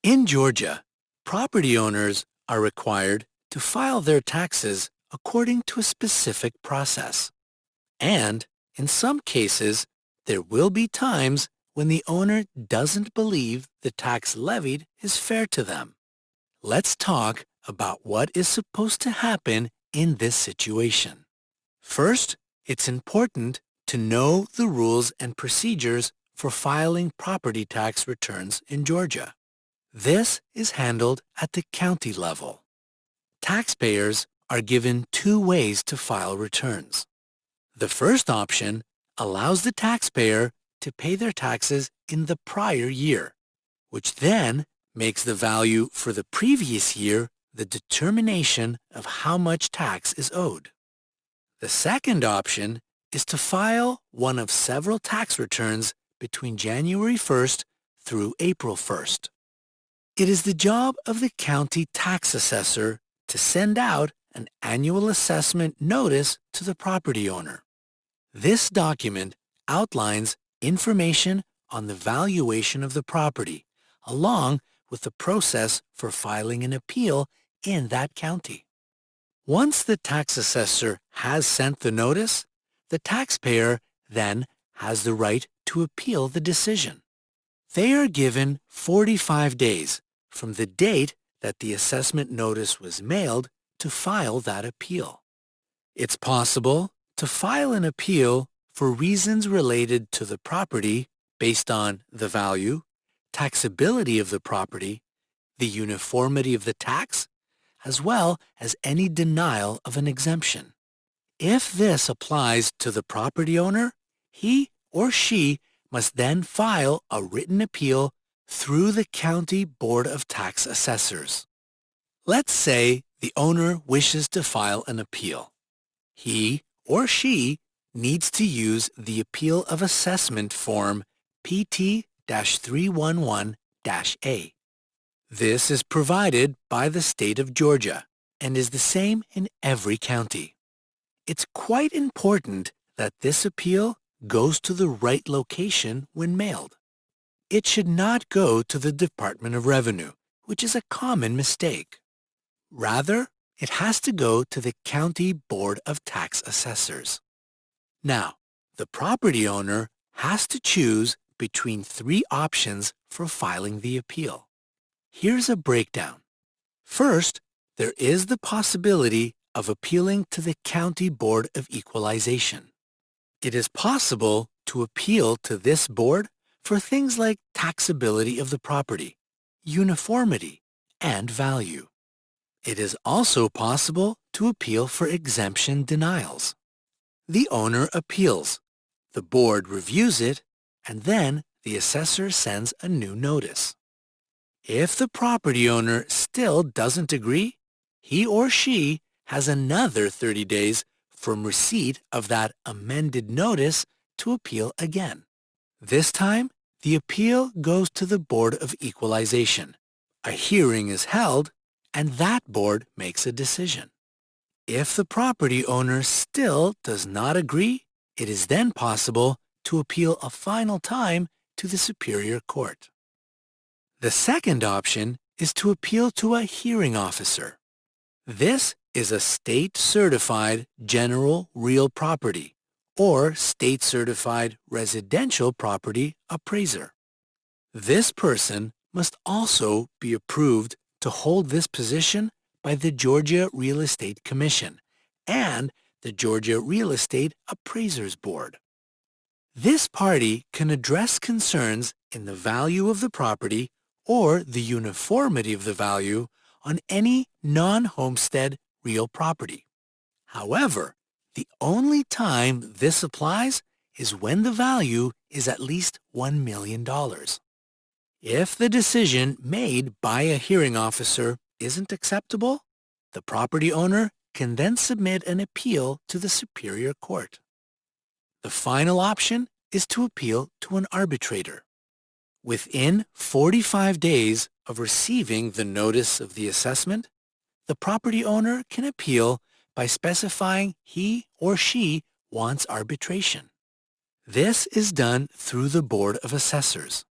In Georgia, property owners are required to file their taxes according to a specific process. And in some cases, there will be times when the owner doesn't believe the tax levied is fair to them. Let's talk about what is supposed to happen in this situation. First, it's important to know the rules and procedures for filing property tax returns in Georgia. This is handled at the county level. Taxpayers are given two ways to file returns. The first option allows the taxpayer to pay their taxes in the prior year, which then makes the value for the previous year the determination of how much tax is owed. The second option is to file one of several tax returns between January 1st through April 1st. It is the job of the county tax assessor to send out an annual assessment notice to the property owner. This document outlines information on the valuation of the property, along with the process for filing an appeal in that county. Once the tax assessor has sent the notice, the taxpayer then has the right to appeal the decision. They are given 45 days from the date that the assessment notice was mailed to file that appeal. It's possible to file an appeal for reasons related to the property based on the value, taxability of the property, the uniformity of the tax, as well as any denial of an exemption. If this applies to the property owner, he or she must then file a written appeal through the County Board of Tax Assessors. Let's say the owner wishes to file an appeal. He or she needs to use the Appeal of Assessment Form PT-311-A. This is provided by the state of Georgia and is the same in every county. It's quite important that this appeal goes to the right location when mailed. It should not go to the Department of Revenue, which is a common mistake. Rather, it has to go to the County Board of Tax Assessors. Now, the property owner has to choose between three options for filing the appeal. Here's a breakdown. First, there is the possibility of appealing to the County Board of Equalization. It is possible to appeal to this board for things like taxability of the property, uniformity, and value. It is also possible to appeal for exemption denials. The owner appeals, the board reviews it, and then the assessor sends a new notice. If the property owner still doesn't agree, he or she has another 30 days from receipt of that amended notice to appeal again. This time, the appeal goes to the Board of Equalization. A hearing is held, and that board makes a decision. If the property owner still does not agree, it is then possible to appeal a final time to the Superior Court. The second option is to appeal to a hearing officer. This is a state-certified general real property or state-certified residential property appraiser. This person must also be approved to hold this position by the Georgia Real Estate Commission and the Georgia Real Estate Appraisers Board. This party can address concerns in the value of the property or the uniformity of the value on any non-homestead real property. However, the only time this applies is when the value is at least $1 million. If the decision made by a hearing officer isn't acceptable, the property owner can then submit an appeal to the Superior Court. The final option is to appeal to an arbitrator. Within 45 days of receiving the notice of the assessment, the property owner can appeal by specifying he or she wants arbitration. This is done through the Board of Assessors.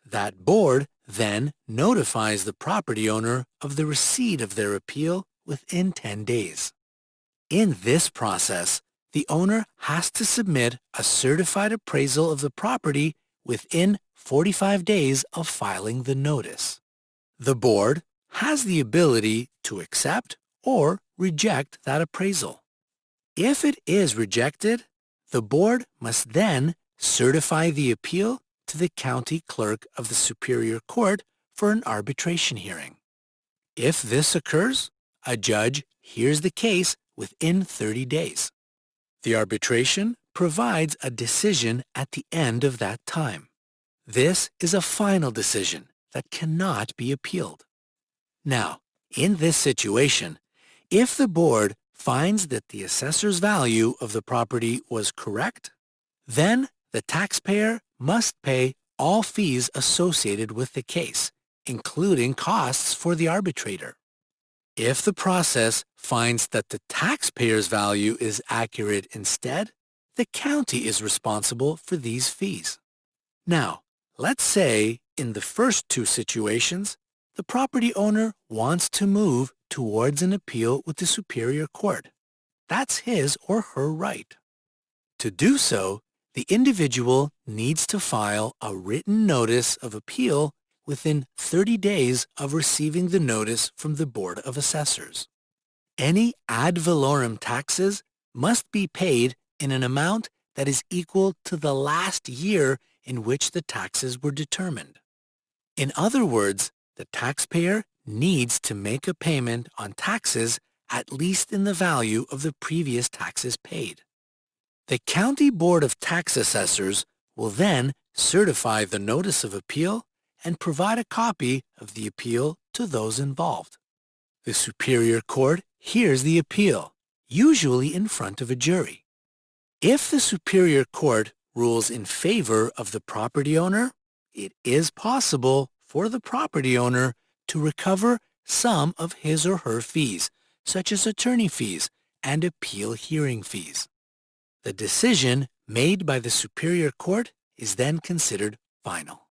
That board then notifies the property owner of the receipt of their appeal within 10 days. In this process, the owner has to submit a certified appraisal of the property within 45 days of filing the notice. The board has the ability to accept or reject that appraisal. If it is rejected, the board must then certify the appeal to the county clerk of the Superior Court for an arbitration hearing. If this occurs, a judge hears the case within 30 days. The arbitration provides a decision at the end of that time. This is a final decision that cannot be appealed. Now, in this situation, if the board finds that the assessor's value of the property was correct, then the taxpayer must pay all fees associated with the case, including costs for the arbitrator. If the process finds that the taxpayer's value is accurate instead, the county is responsible for these fees. Now, let's say in the first two situations, the property owner wants to move towards an appeal with the Superior Court. That's his or her right. To do so, the individual needs to file a written notice of appeal within 30 days of receiving the notice from the Board of Assessors. Any ad valorem taxes must be paid in an amount that is equal to the last year in which the taxes were determined. In other words, the taxpayer needs to make a payment on taxes at least in the value of the previous taxes paid. The County Board of Tax Assessors will then certify the notice of appeal and provide a copy of the appeal to those involved. The Superior Court hears the appeal, usually in front of a jury. If the Superior Court rules in favor of the property owner, it is possible for the property owner to recover some of his or her fees, such as attorney fees and appeal hearing fees. The decision made by the Superior Court is then considered final.